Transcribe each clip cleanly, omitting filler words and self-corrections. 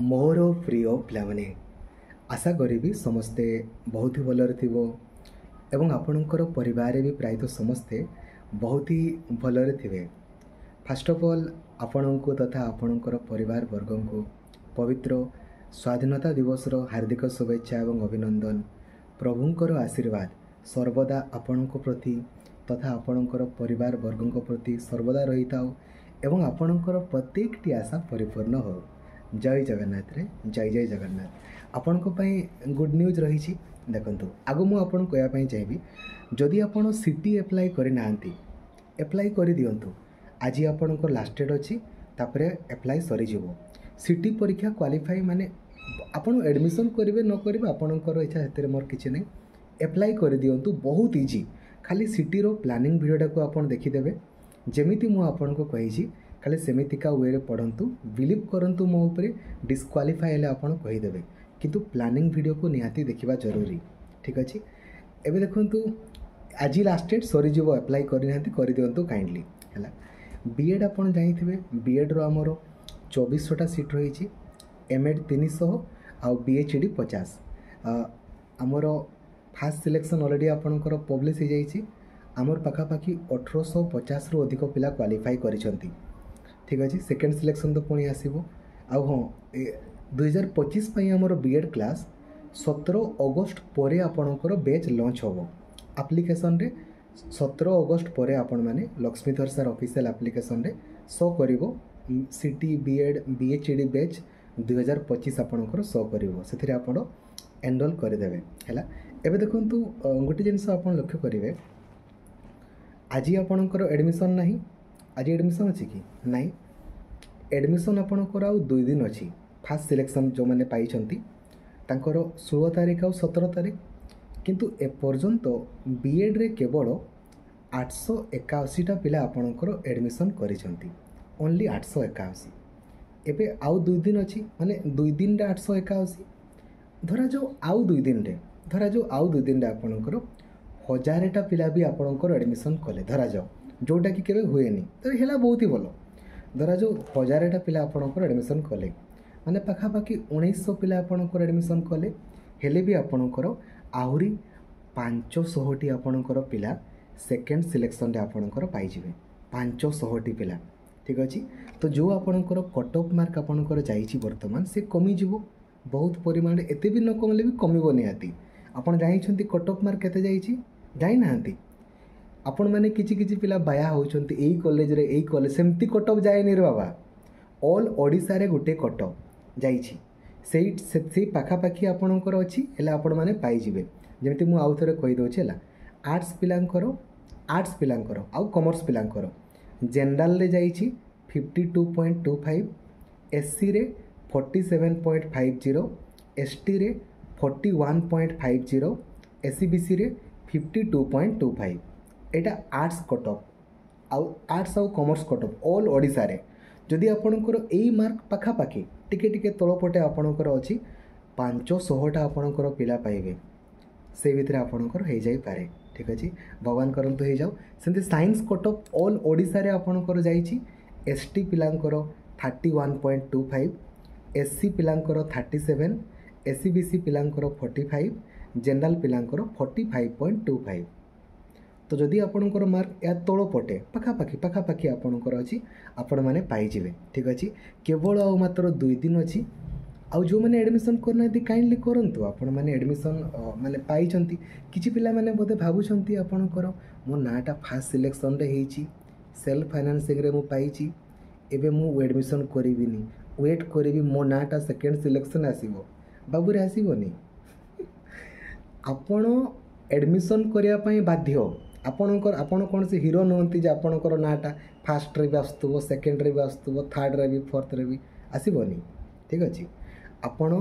मोर प्रिय पिलामाने आशा करी समस्ते बहुत ही भलरे थिबो एवं आपणकर परिवार भी प्रायतः समस्ते बहुत ही भलरे थिबे। फर्स्ट ऑफ ऑल आपण को तथा आपणकर परिवार वर्ग को पवित्र स्वाधीनता दिवस हार्दिक शुभेच्छा एवं अभिनंदन। प्रभुंकर आशीर्वाद सर्वदा आपण प्रति तथा आपणकर परिवार वर्ग प्रति सर्वदा रही था एवं आपणकर प्रत्येकटी आशा परिपूर्ण हो। जय जगन्नाथ रे जय जय जगन्नाथ। आपण को पई गुड न्यूज रही देखंतु आगो मु आपण कहया पई चाहिबी जदि आपण सिटी अप्लाई करि नांती अप्लाई करि दियंतु। आज आपण को लास्ट डेट अछि तापरे अप्लाई सरी जिवो। सिटी परीक्षा क्वालिफाई माने आपण एडमिशन करिवे न करिवे आपणकर इच्छा हेतरे मोर किछि नै। अप्लाई करि दियंतु बहुत इजी। खाली सिटी रो प्लानिंग वीडियोटा को आपण देखि देबे जेमिति मु आपण को कहिछि खाली सेमितिका वे पढ़ंतु बिलीव करंतु मो ऊपर डिस्क्वालीफाई हेले आपण कहीदेवे किंतु प्लानिंग वीडियो को निहाती देखा जरूरी। ठीक अच्छे एबे देखंतु आज लास्ट डेट सरी जीवो अप्लाई कर दियंतु काइंडली हैला। बीएड आपण जाइथिबे बीएड रो हमरो 2400टा सीट रही। एमएड 300 आ बीएचडी 50। हमरो फास्ट सिलेक्शन ऑलरेडी आपणकर पब्लिश हो जाइछि। हमर पाखापाखि 1850 रु अधिक पिला क्वालिफाई करिसंती। ठीक अच्छे सेकेंड सिलेक्शन तो पुणी आसो आ हाँ 2025 आमर बीएड क्लास 17 अगस्त पर आपणकर बैच लॉन्च हम एप्लिकेशन रे 17 अगस्त पर आपण मैंने लक्ष्मीधर सर ऑफिशियल एप्लिकेशन रे शो करिवो सिटी बीएड बीएचडी बैच 2025 आपणकर शो करिवो सेथिरे आपण एनरोल करदेवे हैला। एबे देखंतु गोटे जिनस आपण लक्ष्य करिवे आज आपणकर एडमिशन नाही। आज एडमिशन अच्छी कि नाई एडमिशन आपणकर आउ 2 दिन अच्छी। फास्ट सिलेक्शन जो मैंने पाई 16 तारीख आ 17 तारीख किंतु एपर्यंत बीएड रे केवल 881टा पिला आपणकर एडमिशन करिसंती। ओनली 881। एबे आउ 2 दिन अच्छी माने 2 दिन रे 881 धरा जो आउ 2 दिन रे आपणकर 1000टा पिला भी आपणकर एडमिशन कले धरा जाओ जोटा कि केबे हुएनी तो हेला बहुत ही भलो। धरा जो 1000टा पिला आपणकर एडमिशन कले माने पाखापाखि 1900 पिला आपणकर एडमिशन कले हेले भी आपणकर आहुरी 500टी आपणकर पिला सेकेंड सिलेक्शन रे आपणकर पाई जिवे 500टी पिला। ठीक अछि तो जो आपणकर कट ऑफ मार्क आपणकर जाईछि वर्तमान से कमी जिवो बहुत परिमाण एते भी न कमले भी कमिबो निहाती। आपण जाईछंती कट ऑफ मार्क केते जाईछि जाई नाहंती आपण मैंने किछि पिला बाया होउछंती एई कॉलेज रे एई कॉलेज सेमती कट ऑफ जाए रे बाबा ऑल ओडिसा रे गुटे कट ऑफ जाईछि सेई पाखापाखि आपणकर अछि हेला आपण माने पाई जिवे। जेमिति मु आउ थरे कहि दोछि हेला आर्ट्स पिलांकर आउ कॉमर्स पिलांकर जनरल रे जाईछि 52.25 एससी रे 47.50 एसटी रे 41.50 एससीबीसी रे 52.25 एटा आर्ट्स कट ऑफ आउ आर्ट्स आउ commerce cut off all Odisha रे जदि आपणकर एई मार्क पाखापाखि टिके तळपटे आपणकर अछि 500टा आपणकर पिला पाइबे से भितरे आपणकर हो जाई पारे। ठीक अछि भगवान करंतु हो जाओ। सेंति science cut off all Odisha रे आपणकर जाईछि एसटी पिलांकर 31.25 एससी पिलांकर 37 एससीबीसी पिलांकर 45 जनरल पिलांकर 45.25। तो जदि आपणकर मार्क या तल पटे पाखापाखि आपणकर अच्छी आपण मैंने पाइबे। ठीक अच्छे केवल आ मात्र 2 दिन अच्छी आउ जो मैंने एडमिशन करना काइंडली करंतु आपण मैंने एडमिशन माने पाइछंती। किछि पिला माने बोधे भाबुछंती आपणकर मो नाटा फास्ट सिलेक्शन रे हेछि सेल्फ फाइनेंसिंग रे मु पाइछि एबे मु एडमिशन करिविनी वेट करिवि मो नाटा सेकेंड सिलेक्शन आसीबो बाबू रे आसीबोनी। आपण एडमिशन करिया पई बाध्य आपण कौन से हीरो नुहति जे आपणकर नाटा फास्ट रे भी आसुव सेकेंड रे भी आसुव थर्ड रे भी फोर्थ रे भी आसबनी। ठीक अच्छे आपण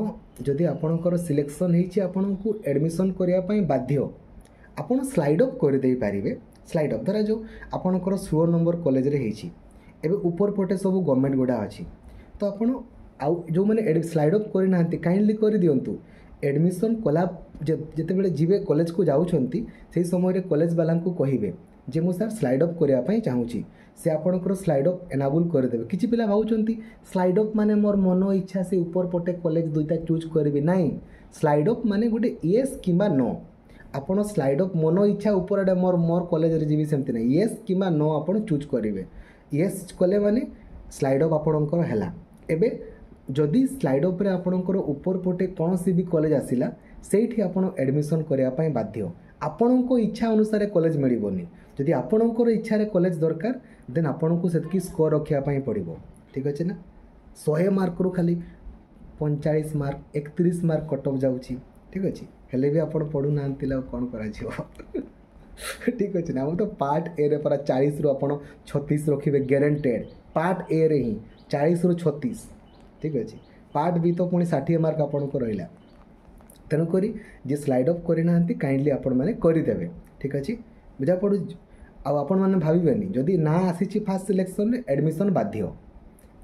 जदि आपणकर सिलेक्शन होइछि आपण को एडमिशन करिया पई बाध्य आपण स्लाइड अप कर दे पारिबे। स्लाइड अप धरा जो आपणकर 16 नंबर कॉलेज रे होइछि एबे ऊपर पटे सब गवर्नमेंट गुडा अछि तो आपण आउ जो माने स्लाइड अप करि नाहंती काइंडली कर दियंतु। एडमिशन कला जिते बड़े जीवे कॉलेज को जाऊँगी से समय कॉलेज वाला को कहे जे मु सर स्लाइड अप करने चाहूँगी से आपंकर स्लाइड अप एनाबुल करदे। किसी पिला भावुंट स्लाइड अप माने मोर मन इच्छा से ऊपर पटे कॉलेज दुईटा चूज करी ना। स्लाइड अप माने गोटे येस कि नो। आपड़ स्लाइड अप मन इच्छा ऊपर मोर मोर कॉलेज जी सेमती ना येस कि नो आप चूज करेंगे। येस कले माने स्लाइड अप आपणकर है। एबे जदि स्लाइड अप आपणकर ऊपर पटे कौन सी भी कॉलेज आसिला से आपड़ एडमिशन करने बाध्य। आपण को इच्छा अनुसार कॉलेज मिलबनी। जदि आपणकर इच्छा कॉलेज दरकार देन आपन को सेतकी स्कोर रखापी पड़ो। ठीक अच्छे ना 100 मार्क रू खाली 45 मार्क 31 मार्क कट ऑफ जाऊँगी। ठीक अच्छे हेले भी आप पढ़ुना कौन कर ठीक अच्छे ना। तो पार्ट ए रे पूरा 40 रु आप 36 रखिए ग्यारंटेड। पार्ट ए रे ही 40 रु 36। ठीक अच्छे पार्ट बी तो पुणी 60 मार्क आपन को रहा। तेणुक जी स्लाइड अप करना काइंडली आपण मैंने करदे। ठीक अच्छे बुझा पड़ू। आपण मैंने भावेनि जदि ना आसी फास्ट सिलेक्शन एडमिशन बाध्य।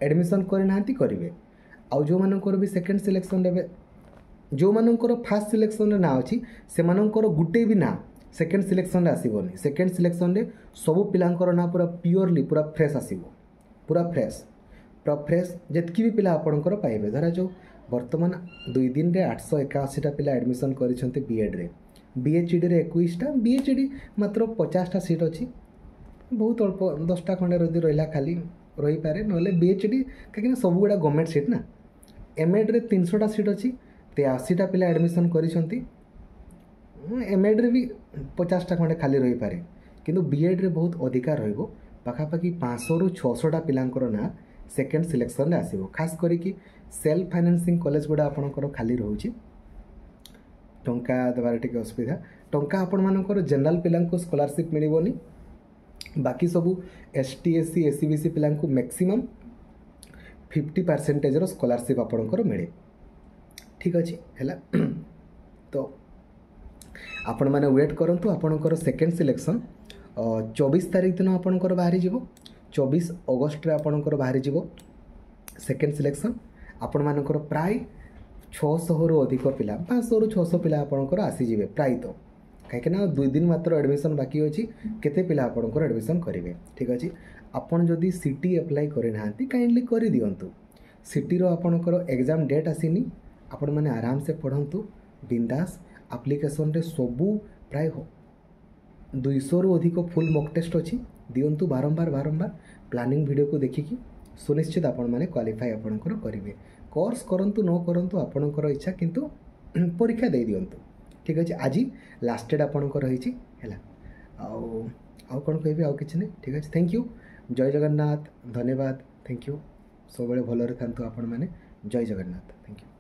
एडमिशन करना करेंगे आउ जो मानकर भी सेकेंड सिलेक्शन देवे। जो मानकर फास्ट सिलेक्शन ना अच्छी से गुटे भी ना सेकेंड सिलेक्शन आसबनी। सेकेंड सिलेक्शन रे सबू पिलांकर ना पूरा प्योरली पूरा फ्रेश आसो। पूरा फ्रेश जितकी भी पिला आपणकर पाइबे। धरा जो वर्तमान 2 दिन रे 881टा पिला एडमिशन करिसेंते बीएड रे। बीएचडी रे 21टा बीएचडी मात्र 50टा सीट अच्छी। बहुत अल्प 10टा खंडे रही रहा खाली रही पारे ना बीएचडी कहीं सब गुड़ा गवर्नमेंट सीट ना। एमएड रे 300टा सीट अच्छी 83टा पिला एडमिशन करिसेंती। एमएड रे भी 50टा खंडे खाली रही पारे किंतु बीएड रे बहुत अधिका रहिबो। पाखापाखि 500 रु 600टा पिलांकर ना सेकेंड सिलेक्शन रे आसीबो। खास करिकी सेल्फ फाइनेंसिंग कॉलेज गुड़ा आपणकर खाली रोचे। टंका देवार टिके असुविधा। टंका आपण मानकर जनरल पिलांको स्कॉलरशिप मिलबनी। बाकी सबू एसटी एससी एससी बीसी पिलांको मैक्सिमम 50% स्कॉलरशिप आपणकर मिले। ठीक अच्छे है। तो आपण मैंने वेट करंतु आपणकर सेकेंड सिलेक्शन 24 तारीख दिन आपणकर बाहरी जीवो। 24 अगस्त रे आपणकर बाहरी जीवो सेकेंड सिलेक्शन। आपण मानकर प्राय 600 रु अधिक पिला 500 रु 600 पिला आपणकर आसीजे प्राय। तो कहीं 2 दिन मात्र एडमिशन बाकी अच्छी केते पिला आपणकर एडमिशन करेंगे। ठीक अच्छे आपन जदि सिटी अप्लाई करना काइंडली कर दिंतु। सिटी रो आपणकर एग्जाम डेट आसीनी आपण मैंने आराम से पढ़ंतु बिंदास। एप्लिकेशन रे सबू प्राय 200 रु अधिक फुल मॉक टेस्ट अच्छी दिंतु। बारंबार प्लानिंग वीडियो को देखिकी सुनिश्चित आपण मैंने क्वालिफाई आपणकर करेंगे। कोर्स करंतु न करंतु आपणकर इच्छा किंतु परीक्षा दे दिंतु। ठीक अच्छे आज लास्ट डेट आपणकर रही है। आउ कौन कह आउ कि नहीं। ठीक अच्छे थैंक यू। जय जगन्नाथ धन्यवाद थैंक यू। सब भलरे था आपण मैंने। जय जगन्नाथ थैंक यू।